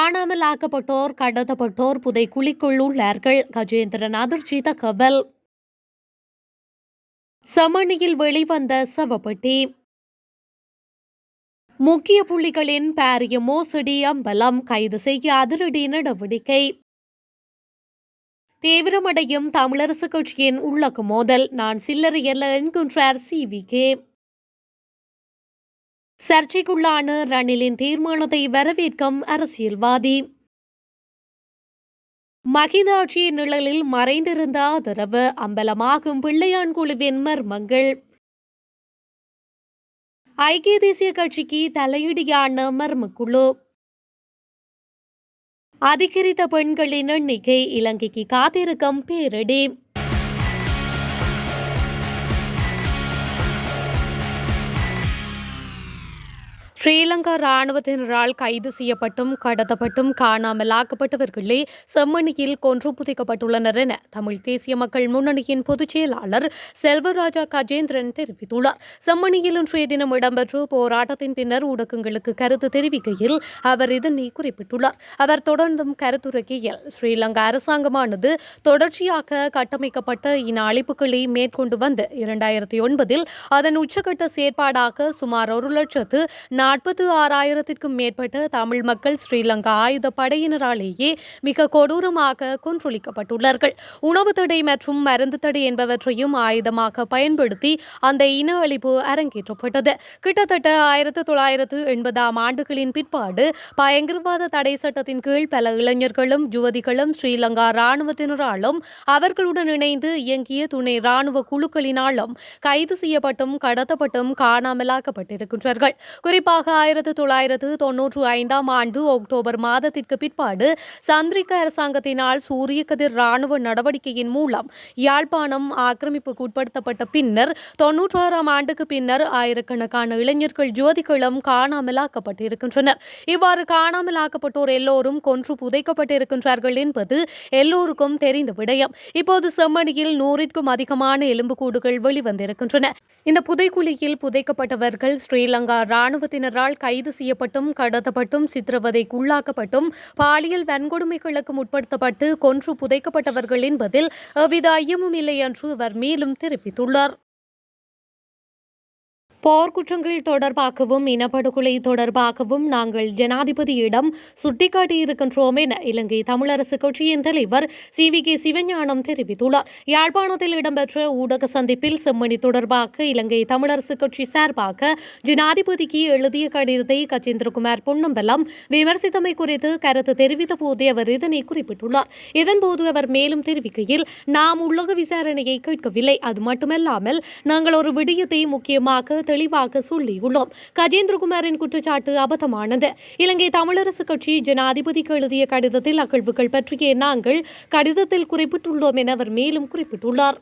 காணாமல் ஆக்கப்பட்டோர், கடத்தப்பட்டோர் புதைக்குழிக்குள் உள்ளார்கள். கஜேந்திரன் அதிர்ச்சி தகவல். செம்மணியில் வெளிவந்த சவப்பெட்டி. முக்கிய புள்ளிகளின் பாரிய மோசடி அம்பலம். கைது செய்ய அதிரடி நடவடிக்கை. தீவிரமடையும் தமிழரசு கட்சியின் உள்ளக மோதல். நான் சில்லறையல்ல என்கின்றார் CVK. சர்ச்சைக்குள்ளான ரணிலின் தீர்மானத்தை வரவேற்கும் அரசியல்வாதி. மகிந்த ஆட்சியின் நிழலில் மறைந்திருந்த ஆதரவு. அம்பலமாகும் பிள்ளையான் குழுவின் மர்மங்கள். ஐக்கிய தேசிய கட்சிக்கு தலையீடியான மர்மக்குழு. அதிகரித்த பெண்களின் எண்ணிக்கை. இலங்கைக்கு காத்திருக்கும் பேரிடி. ஸ்ரீலங்கா ராணுவத்தினரால் கைது செய்யப்பட்டும் கடத்தப்பட்டும் காணாமலாக்கப்பட்டவர்களே செம்மணியில் கொன்று புதைக்கப்பட்டுள்ளனர் என தமிழ் தேசிய மக்கள் முன்னணியின் பொதுச் செயலாளர் செல்வராஜா கஜேந்திரன் தெரிவித்துள்ளார். செம்மணியில் இன்றைய தினம் இடம்பெற்ற போராட்டத்தின் பின்னர் ஊடகங்களுக்கு கருத்து தெரிவிக்கையில் அவர் இதனை குறிப்பிட்டுள்ளார். அவர் தொடர்ந்தும் கருத்துரைக்கையில் ஸ்ரீலங்கா அரசாங்கமானது தொடர்ச்சியாக கட்டமைக்கப்பட்ட இன அழிப்புகளை மேற்கொண்டு வந்து 2009 அதன் உச்சகட்ட செயற்பாடாக சுமார் 1,46,000க்கும் மேற்பட்ட தமிழ் மக்கள் ஸ்ரீலங்கா ஆயுத படையினராலேயே மிக கொடூரமாக கொன்றொழிக்கப்பட்டுள்ளார்கள். உணவு தடை மற்றும் மருந்து தடை என்பவற்றையும் ஆயுதமாக பயன்படுத்தி அந்த இன அழிப்பு அரங்கேற்றப்பட்டது. கிட்டத்தட்ட 1980ஆம் ஆண்டுகளின் பிற்பாடு பயங்கரவாத தடை சட்டத்தின் கீழ் பல இளைஞர்களும் யுவதிகளும் ஸ்ரீலங்கா இராணுவத்தினராலும் அவர்களுடன் இணைந்து இயங்கிய துணை இராணுவ குழுக்களினாலும் கைது செய்யப்பட்டும் கடத்தப்பட்டும் காணாமலாக்கப்பட்டிருக்கின்றார்கள். குறிப்பாக 1995ஆம் ஆண்டு அக்டோபர் மாதத்திற்கு பிற்பாடு சந்திரிக்க அரசாங்கத்தினால் சூரிய கதிர் இராணுவ நடவடிக்கையின் மூலம் யாழ்ப்பாணம் ஆக்கிரமிப்புக்கு உட்படுத்தப்பட்ட பின்னர் 96ஆம் ஆண்டுக்கு பின்னர் ஆயிரக்கணக்கான இளைஞர்கள் யுவதிகளும் காணாமலாக்கப்பட்டிருக்கின்றனர். இவ்வாறு காணாமலாக்கப்பட்டோர் எல்லோரும் கொன்று புதைக்கப்பட்டிருக்கின்றார்கள் என்பது எல்லோருக்கும் தெரிந்த விடயம். இப்போது செம்மணியில் 100க்கும் அதிகமான எலும்புக்கூடுகள் வெளிவந்திருக்கின்றன. இந்த புதைக்குழியில் புதைக்கப்பட்டவர்கள் ஸ்ரீலங்கா இராணுவத்தினரால் கைது செய்யப்பட்டும் கடத்தப்பட்டும் சித்திரவதைக்குள்ளாக்கப்பட்டும் பாலியல் வன்கொடுமைகளுக்கு உட்படுத்தப்பட்டு கொன்று புதைக்கப்பட்டவர்கள் என்பதில் எவ்வித ஐயமும் இல்லை என்று அவர் மேலும் தெரிவித்துள்ளார். போர்க்குற்றங்கள் தொடர்பாகவும் இனப்படுகொலை தொடர்பாகவும் நாங்கள் ஜனாதிபதியிடம் சுட்டிக்காட்டியிருக்கின்றோம் என இலங்கை தமிழரசு கட்சியின் தலைவர் CVK சிவஞானம் தெரிவித்துள்ளார். யாழ்ப்பாணத்தில் இடம்பெற்ற ஊடக சந்திப்பில் செம்மணி தொடர்பாக இலங்கை தமிழரசு கட்சி சார்பாக ஜனாதிபதிக்கு எழுதிய கடிதத்தை கஜேந்திரகுமார் பொன்னம்பலம் விமர்சித்தமை குறித்து கருத்து தெரிவித்த போதே அவர் இதனை குறிப்பிட்டுள்ளார். இதன்போது அவர் மேலும் தெரிவிக்கையில், நாம் உள்ளக விசாரணையை கேட்கவில்லை. அது மட்டுமல்லாமல் நாங்கள் ஒரு விடயத்தை முக்கியமாக தெளிவாக சொல்லியுள்ளோம். கஜேந்திரகுமாரின் குற்றச்சாட்டு அபத்தமானது. இலங்கை தமிழரசு கட்சி ஜனாதிபதிக்கு எழுதிய கடிதத்தில் அகழ்வுகள் பற்றியே நாங்கள் கடிதத்தில் குறிப்பிட்டுள்ளோம் என அவர் மேலும் குறிப்பிட்டுள்ளார்.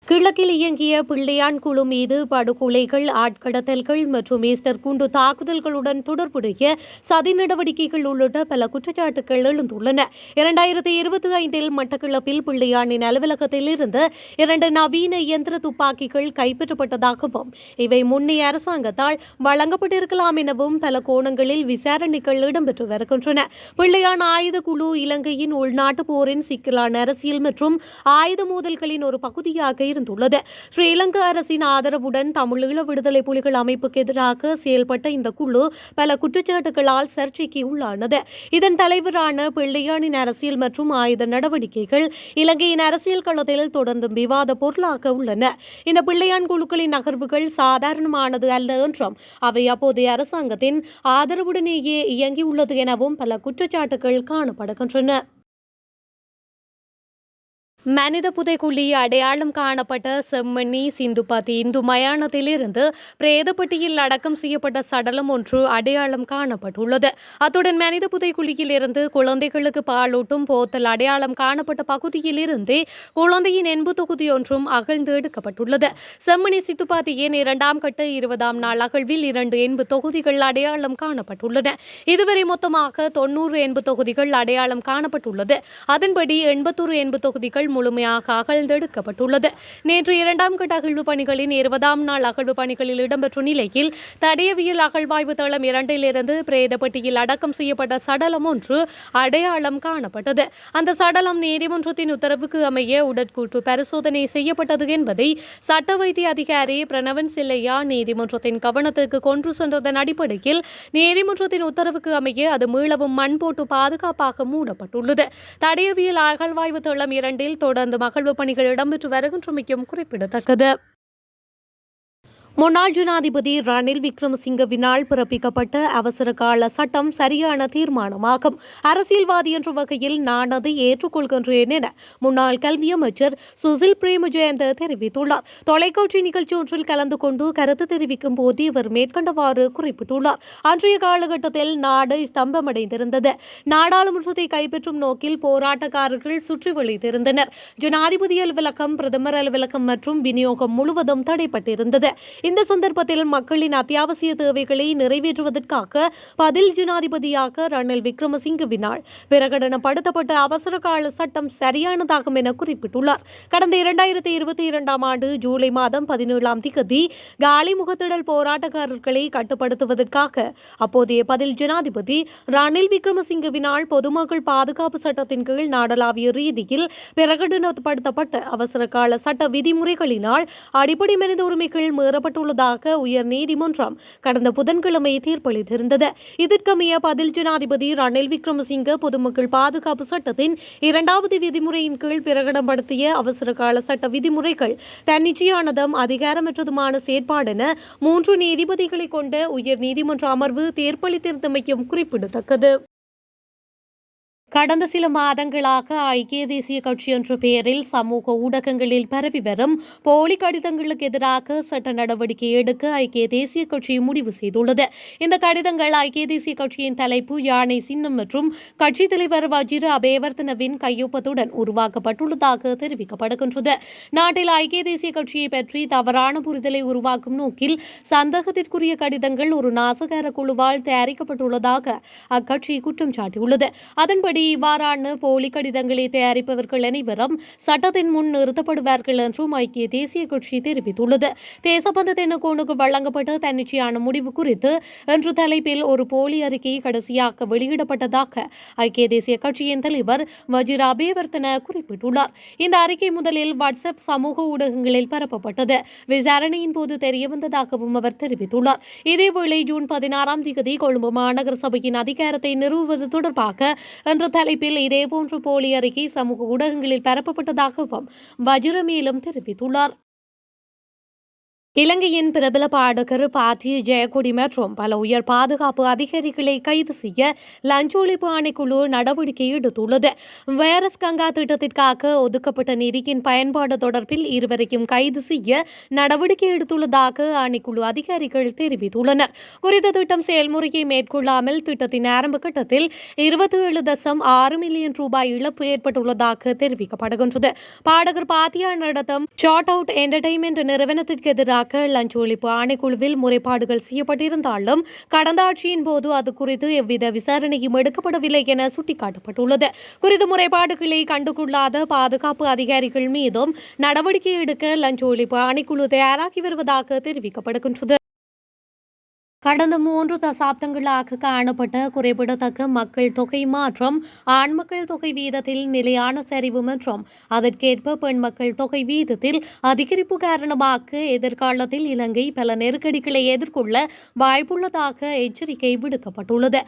கிழக்கில் இயங்கிய பிள்ளையான் குழு மீது படுகொலைகள், ஆட்கடத்தல்கள் மற்றும் ஈஸ்டர் குண்டு தாக்குதல்களுடன் தொடர்புடைய சதி நடவடிக்கைகள் உள்ளிட்ட பல குற்றச்சாட்டுகள் எழுந்துள்ளன. 2025 மட்டக்களப்பில் பிள்ளையானின் அலுவலகத்தில் இருந்து 2 நவீன இயந்திர துப்பாக்கிகள் கைப்பற்றப்பட்டதாகவும் இவை முன்னைய அரசாங்கத்தால் வழங்கப்பட்டிருக்கலாம் எனவும் பல கோணங்களில் விசாரணைகள் இடம்பெற்று வருகின்றன. பிள்ளையான் ஆயுத குழு இலங்கையின் உள்நாட்டு போரின் சிக்கலான அரசியல் மற்றும் ஆயுத மோதல்களின் ஒரு பகுதியாக இருந்துள்ளது. ஸ்ரீலங்கா அரசின் ஆதரவுடன் தமிழீழ விடுதலை புலிகள் அமைப்புக்கு எதிராக செயல்பட்ட இந்த குழு பல குற்றச்சாட்டுகளால் சர்ச்சைக்கு உள்ளானது. இதன் தலைவரான பிள்ளையானின் அரசியல் மற்றும் ஆயுத நடவடிக்கைகள் இலங்கையின் அரசியல் களத்தில் தொடர்ந்து விவாத பொருளாக உள்ளன. இந்த பிள்ளையான் குழுக்களின் நகர்வுகள் சாதாரணமானது அல்ல என்றும் அவை அப்போதைய அரசாங்கத்தின் ஆதரவுடனேயே இயங்கியுள்ளது எனவும் பல குற்றச்சாட்டுகள் காணப்படுகின்றன. மனித புதைக்குழி அடையாளம் காணப்பட்ட செம்மணி சிந்துபதி இந்து மயானத்திலிருந்து பிரேதப்பட்டியில் அடக்கம் செய்யப்பட்ட சடலம் ஒன்று அடையாளம் காணப்பட்டுள்ளது. அத்துடன் மனித புதைக்குழியில் இருந்து குழந்தைகளுக்கு பாலூட்டும் போத்தல் அடையாளம் காணப்பட்ட பகுதியில் இருந்தே குழந்தையின் எண்பு தொகுதி ஒன்றும் அகழ்ந்து எடுக்கப்பட்டுள்ளது. செம்மணி சித்துப்பாத்தியின் 2ஆம் கட்ட 20ஆம் நாள் அகழ்வில் 2 எண்பு தொகுதிகள் அடையாளம் காணப்பட்டுள்ளன. இதுவரை மொத்தமாக 90 எண்பு தொகுதிகள் அடையாளம் காணப்பட்டுள்ளது. அதன்படி 81 எண்பு தொகுதிகள் முழுமையாக அகழ்ந்தெடுக்கப்பட்டுள்ளது. நேற்று 2ஆம் கட்ட அகழ்வு பணிகளின் 20ஆம் நாள் அகழ்வு பணிகளில் இடம்பெற்ற நிலையில் தடயவியல் அகழ்வாய்வு தளம் 2 பிரேதப்பட்டியில் அடக்கம் செய்யப்பட்ட சடலம் ஒன்று அடையாளம் காணப்பட்டது. அந்த சடலம் நீதிமன்றத்தின் உத்தரவுக்கு அமைய உடற்கூற்று பரிசோதனை செய்யப்பட்டது என்பதை சட்ட வைத்திய அதிகாரி பிரணவன் சில்லையா நீதிமன்றத்தின் கவனத்துக்கு கொண்டு சென்றதன் அடிப்படையில் நீதிமன்றத்தின் உத்தரவுக்கு அமைய அது மீளவும் மண் போட்டு பாதுகாப்பாக மூடப்பட்டுள்ளது. தடயவியல் அகழ்வாய்வு தளம் 2 தொடர்ந்து அகழ்வு பணிகள் இடம்பெற்று வருகின்றமையும் குறிப்பிடத்தக்கது. முன்னாள் ஜனாதிபதி ரணில் விக்ரமசிங்கவினால் பிறப்பிக்கப்பட்ட அவசர கால சட்டம் சரியான தீர்மானமாகும். அரசியல்வாதி என்ற வகையில் நான் அதை ஏற்றுக்கொள்கின்றேன் என முன்னாள் கல்வி அமைச்சர் சுசில் பிரேமஜயந்த தெரிவித்துள்ளார். தொலைக்காட்சி நிகழ்ச்சி ஒன்றில் கலந்து கொண்டு கருத்து தெரிவிக்கும் போது இவர் மேற்கண்டவாறு குறிப்பிட்டுள்ளார். அன்றைய காலகட்டத்தில் நாடு ஸ்தம்பமடைந்திருந்தது. நாடாளுமன்றத்தை கைப்பற்றும் நோக்கில் போராட்டக்காரர்கள் சுற்றி வளைத்திருந்தனர். ஜனாதிபதி அலுவலகம், பிரதமர் அலுவலகம் மற்றும் விநியோகம் முழுவதும் தடைப்பட்டிருந்தது. இந்த சந்தர்ப்பத்தில் மக்களின் அத்தியாவசிய தேவைகளை நிறைவேற்றுவதற்காக பதில் ஜனாதிபதியாக ரணில் விக்ரமசிங்கவினால் பிரகடனப்படுத்தப்பட்ட அவசர கால சட்டம் சரியானதாகும் என குறிப்பிட்டுள்ளார். கடந்த 2022ஆம் ஆண்டு ஜூலை மாதம் 17ஆம் தேதி காலி முகத்திடல் போராட்டக்காரர்களை கட்டுப்படுத்துவதற்காக அப்போதைய பதில் ஜனாதிபதி ரணில் விக்ரமசிங்கவினால் பொதுமக்கள் பாதுகாப்பு சட்டத்தின் கீழ் நாடளாவிய ரீதியில் பிரகடனப்படுத்தப்பட்ட அவசர கால சட்ட விதிமுறைகளினால் அடிப்படை மனித உரிமைகள் மீறப்பட்டுள்ளதாக உயர் நீதிமன்றம் கடந்த புதன்கிழமை தீர்ப்பளித்திருந்தது. இதற்கமைய பதில் ஜனாதிபதி ரணில் விக்ரமசிங்க பொதுமக்கள் பாதுகாப்பு சட்டத்தின் 2வது விதிமுறையின் கீழ் பிரகடனப்படுத்திய அவசர கால சட்ட விதிமுறைகள் தன்னிச்சையானதும் அதிகாரமற்றதுமான செயற்பாடென 3 நீதிபதிகளை கொண்ட உயர் நீதிமன்ற அமர்வு தீர்ப்பளித்திருந்தமையும் குறிப்பிடத்தக்கது. கடந்த சில மாதங்களாக ஐக்கிய தேசிய கட்சி என்ற பெயரில் சமூக ஊடகங்களில் பரவி வரும் போலி கடிதங்களுக்கு எதிராக சட்ட நடவடிக்கை எடுக்க ஐக்கிய தேசிய கட்சி முடிவு செய்துள்ளது. இந்த கடிதங்கள் ஐக்கிய தேசிய கட்சியின் தலைப்பு, யானை சின்னம் மற்றும் கட்சித் தலைவர் வஜிர அபேவர்தனவின் கையொப்பத்துடன் உருவாக்கப்பட்டுள்ளதாக தெரிவிக்கப்படுகின்றது. நாட்டில் ஐக்கிய தேசிய கட்சியை பற்றி தவறான புரிதலை உருவாக்கும் நோக்கில் சந்தேகத்திற்குரிய கடிதங்கள் ஒரு நாசகார குழுவால் தயாரிக்கப்பட்டுள்ளதாக அக்கட்சி குற்றம் சாட்டியுள்ளது. அதன்படி இவ்வாறான போலி கடிதங்களை தயாரிப்பவர்கள் அனைவரும் சட்டத்தின் முன் நிறுத்தப்படுவார்கள் என்றும் ஐக்கிய தேசிய கட்சி தெரிவித்துள்ளது. தேசபந்து தென்னகோனுக்கு வழங்கப்பட்ட தன்னிச்சையான முடிவு குறித்து இன்று தலைப்பில் ஒரு போலி அறிக்கை கடைசியாக வெளியிடப்பட்டதாக ஐக்கிய தேசிய கட்சியின் தலைவர் வஜிர அபேவர்தன குறிப்பிட்டுள்ளார். இந்த அறிக்கை முதலில் வாட்ஸ்அப் சமூக ஊடகங்களில் பரப்பப்பட்டது. விசாரணையின் போது தெரியவந்ததாகவும் அவர் தெரிவித்துள்ளார். இதேவேளை ஜூன் 16ஆம் தேதி கொழும்பு மாநகர சபையின் அதிகாரத்தை நிறுவுவது தொடர்பாக என்ற தலைப்பில் இதேபோன்ற போலி அறிக்கை சமூக ஊடகங்களில் பரப்பப்பட்டதாகவும் வஜிர மேலும் தெரிவித்துள்ளார். இலங்கையின் பிரபல பாடகர் பாத்திய ஜெயக்கொடி மற்றும் பல உயர் பாதுகாப்பு அதிகாரிகளை கைது செய்ய லஞ்ச ஒழிப்பு ஆணைக்குழு நடவடிக்கை எடுத்துள்ளது. வைரஸ் கங்கா திட்டத்திற்காக ஒதுக்கப்பட்ட நிதியின் பயன்பாடு தொடர்பில் இருவரையும் கைது செய்ய நடவடிக்கை எடுத்துள்ளதாக ஆணைக்குழு அதிகாரிகள் தெரிவித்துள்ளனர். குறித்த திட்டம் செயல்முறையை மேற்கொள்ளாமல் திட்டத்தின் ஆரம்ப கட்டத்தில் 27.6 மில்லியன் ரூபாய் இழப்பு ஏற்பட்டுள்ளதாக தெரிவிக்கப்படுகின்றது. பாடகர் பாத்தியா நடத்தும் ஷார்ட் அவுட் என்டர்டெயின்மெண்ட் நிறுவனத்திற்கு எதிராக லஞ்ச ஒழிப்பு ஆணைக்குழுவில் முறைப்பாடுகள் செய்யப்பட்டிருந்தாலும் கடந்த ஆட்சியின் போது அது குறித்து எவ்வித விசாரணையும் எடுக்கப்படவில்லை என சுட்டிக்காட்டப்பட்டுள்ளது. குறித்த முறைப்பாடுகளை கண்டுகொள்ளாத பாதுகாப்பு அதிகாரிகள் மீதும் நடவடிக்கை எடுக்க லஞ்ச ஒழிப்பு ஆணைக்குழு தயாராகி வருவதாக தெரிவிக்கப்படுகின்றது. கடந்த 3 தசாப்தங்களாக காணப்பட்ட குறிப்பிடத்தக்க மக்கள் தொகை மாற்றம், ஆண் மக்கள் தொகை வீதத்தில் நிலையான சரிவு மற்றும் அதற்கேற்ப பெண் மக்கள் தொகை வீதத்தில் அதிகரிப்பு காரணமாக எதிர்காலத்தில் இலங்கை பல நெருக்கடிகளை எதிர்கொள்ள வாய்ப்புள்ளதாக எச்சரிக்கை விடுக்கப்பட்டுள்ளது.